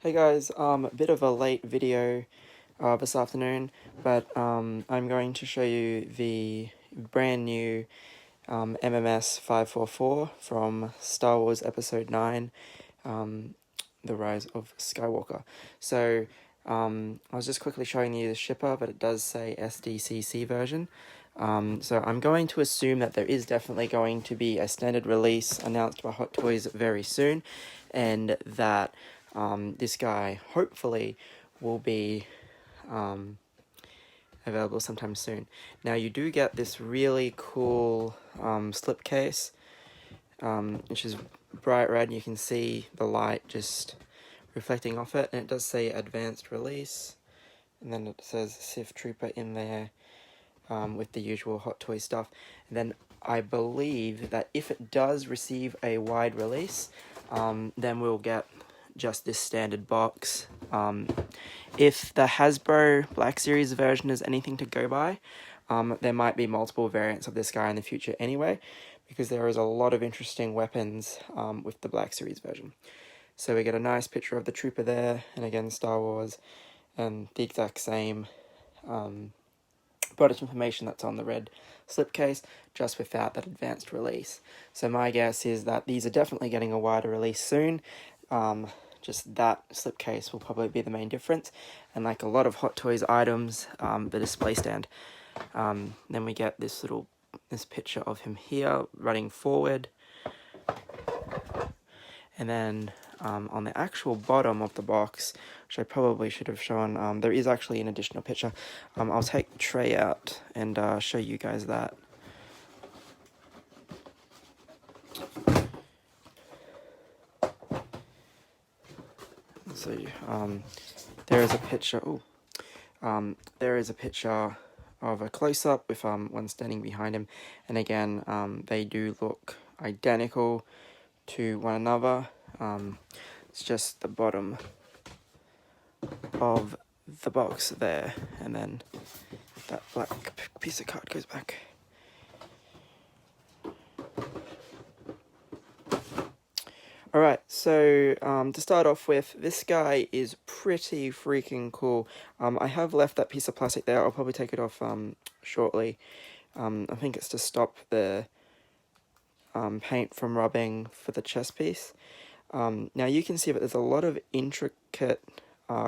Hey guys, a bit of a late video this afternoon, but I'm going to show you the brand new MMS 544 from Star Wars Episode 9, The Rise of Skywalker. So I was just quickly showing you the shipper, but it does say SDCC version. So I'm going to assume that there is definitely going to be a standard release announced by Hot Toys very soon, and that this guy hopefully will be available sometime soon. Now you do get this really cool slipcase, which is bright red. You can see the light just reflecting off it, and it does say advanced release, and then it says Sith Trooper in there with the usual Hot Toy stuff. And then I believe that if it does receive a wide release, then we'll get just this standard box. If the Hasbro Black Series version is anything to go by, there might be multiple variants of this guy in the future anyway, because there is a lot of interesting weapons with the Black Series version. So we get a nice picture of the Trooper there, and again Star Wars, and the exact same product information that's on the red slipcase, just without that advanced release. So my guess is that these are definitely getting a wider release soon. Just that slipcase will probably be the main difference, and like a lot of Hot Toys items, the display stand. Then we get this picture of him here running forward, and then on the actual bottom of the box, which I probably should have shown, there is actually an additional picture. I'll take the tray out and show you guys that. So there is a picture. There is a picture of a close-up with one standing behind him, and again, they do look identical to one another. It's just the bottom of the box there, and then that black piece of card goes back. Alright, so to start off with, this guy is pretty freaking cool. I have left that piece of plastic there. I'll probably take it off shortly. I think it's to stop the paint from rubbing for the chest piece. Now you can see that there's a lot of intricate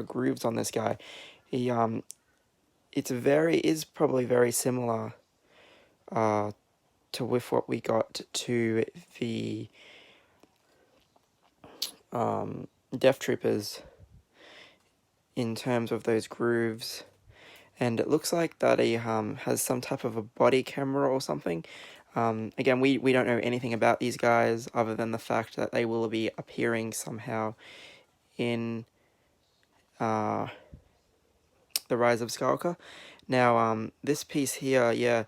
grooves on this guy. He is probably very similar to with what we got to the Death Troopers in terms of those grooves, and it looks like that he has some type of a body camera or something. Again, we don't know anything about these guys other than the fact that they will be appearing somehow in The Rise of Skywalker. Now, this piece here,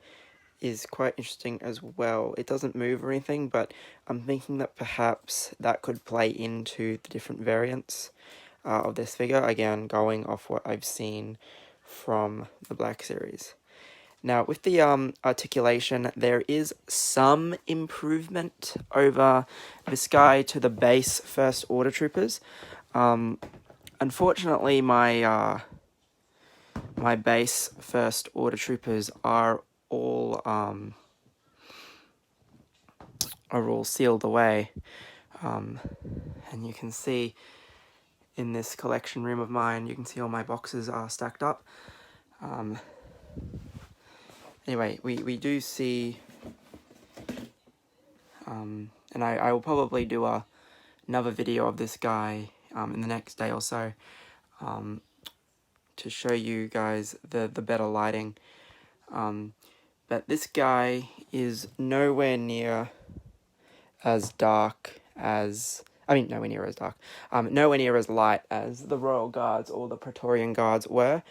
is quite interesting as well. It doesn't move or anything, but I'm thinking that perhaps that could play into the different variants of this figure, again, going off what I've seen from the Black Series. Now, with the articulation, there is some improvement over this guy to the base First Order Troopers. Unfortunately, my base First Order Troopers are all sealed away, and you can see in this collection room of mine, you can see all my boxes are stacked up. Anyway, we do see, and I will probably do another video of this guy in the next day or so, to show you guys the better lighting. But this guy is nowhere near as dark as, nowhere near as dark, nowhere near as light as the Royal Guards or the Praetorian Guards were.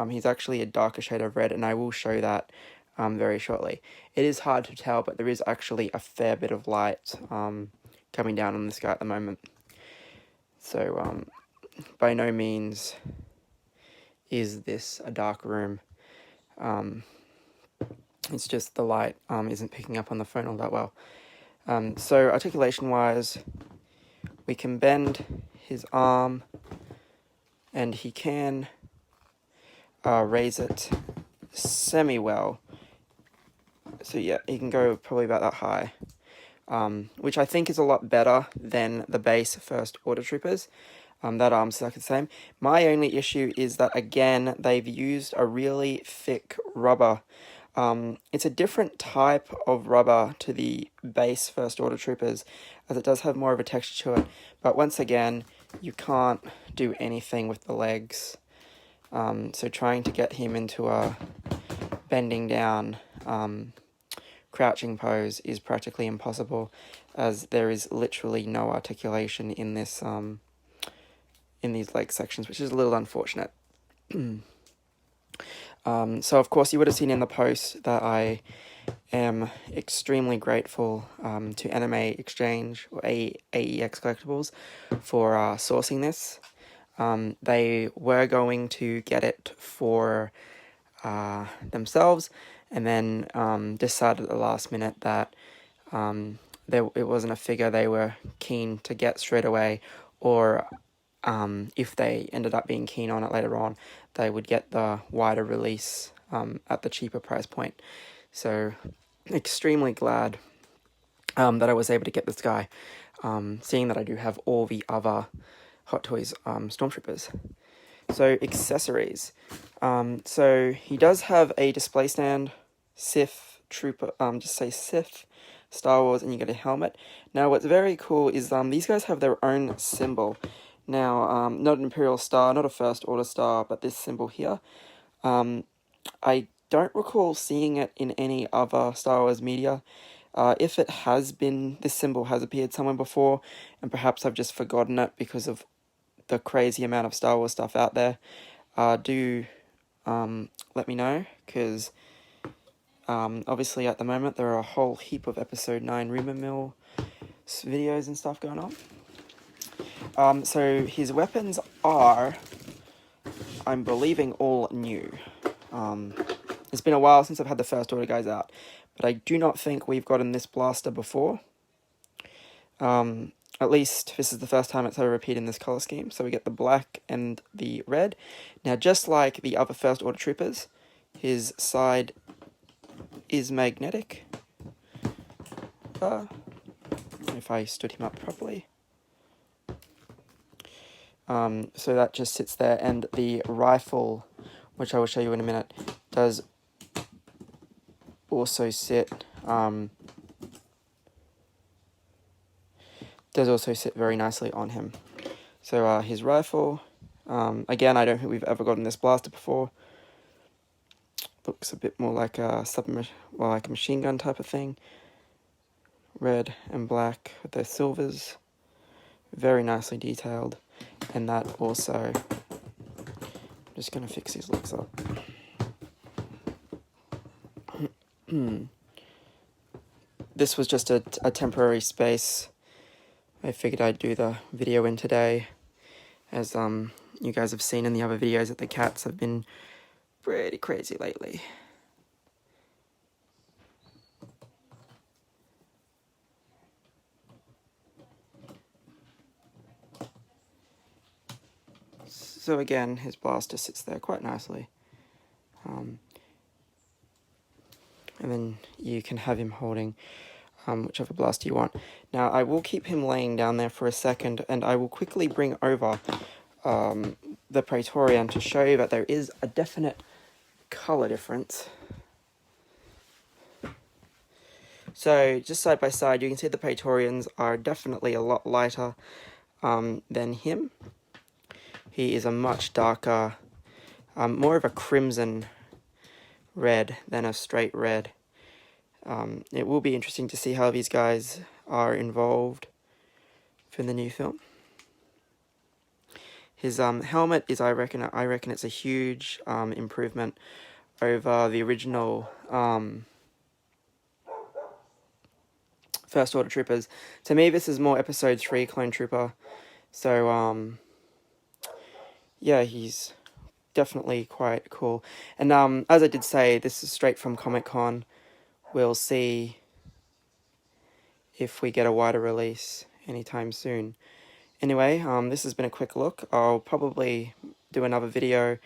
He's actually a darker shade of red, and I will show that very shortly. It is hard to tell, but there is actually a fair bit of light coming down on this guy at the moment. So, by no means is this a dark room. It's just the light isn't picking up on the phone all that well. So articulation-wise, we can bend his arm and he can raise it semi-well. So yeah, he can go probably about that high, which I think is a lot better than the base First Order Troopers. That arm's exactly the same. My only issue is that, again, they've used a really thick rubber. It's a different type of rubber to the base First Order Troopers, as it does have more of a texture to it. But once again, you can't do anything with the legs. So trying to get him into a bending down, crouching pose is practically impossible, as there is literally no articulation in this in these leg sections, which is a little unfortunate. So of course you would have seen in the post that I am extremely grateful to Anime Exchange or AEX Collectibles for sourcing this. They were going to get it for themselves, and then decided at the last minute that it wasn't a figure they were keen to get straight away, or if they ended up being keen on it later on, they would get the wider release at the cheaper price point. So extremely glad that I was able to get this guy, seeing that I do have all the other Hot Toys Stormtroopers. So accessories. So he does have a display stand, Sith Trooper, just say Sith, Star Wars, and you get a helmet. Now what's very cool is these guys have their own symbol. Now, not an Imperial Star, not a First Order Star, but this symbol here. I don't recall seeing it in any other Star Wars media. If it has been, this symbol has appeared somewhere before, and perhaps I've just forgotten it because of the crazy amount of Star Wars stuff out there. Do let me know, because obviously at the moment there are a whole heap of Episode 9 Rumor Mill videos and stuff going on. So his weapons are, I'm believing, all new. It's been a while since I've had the First Order guys out, but I do not think we've gotten this blaster before. At least this is the first time it's ever repeated in this color scheme. So we get the black and the red. Now, just like the other First Order Troopers, his side is magnetic. If I stood him up properly. So that just sits there, and the rifle, which I will show you in a minute, does also sit very nicely on him. So his rifle, again, I don't think we've ever gotten this blaster before. Looks a bit more like a like a machine gun type of thing. Red and black with their silvers, very nicely detailed. And that also, I'm just going to fix these looks up. This was just a temporary space I figured I'd do the video in today, as you guys have seen in the other videos that the cats have been pretty crazy lately. So again, his blaster sits there quite nicely. And then you can have him holding whichever blaster you want. Now, I will keep him laying down there for a second, and I will quickly bring over the Praetorian to show you that there is a definite color difference. So, just side by side, you can see the Praetorians are definitely a lot lighter than him. He is a much darker, more of a crimson red than a straight red. It will be interesting to see how these guys are involved for the new film. His helmet is, I reckon it's a huge improvement over the original First Order Troopers. To me, this is more Episode 3 Clone Trooper. So, yeah, he's definitely quite cool. And as I did say, this is straight from Comic-Con. We'll see if we get a wider release anytime soon. Anyway, this has been a quick look. I'll probably do another video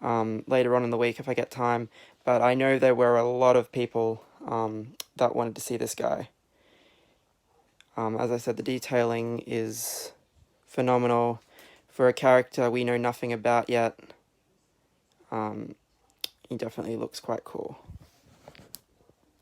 later on in the week if I get time. But I know there were a lot of people that wanted to see this guy. As I said, the detailing is phenomenal for a character we know nothing about yet. He definitely looks quite cool.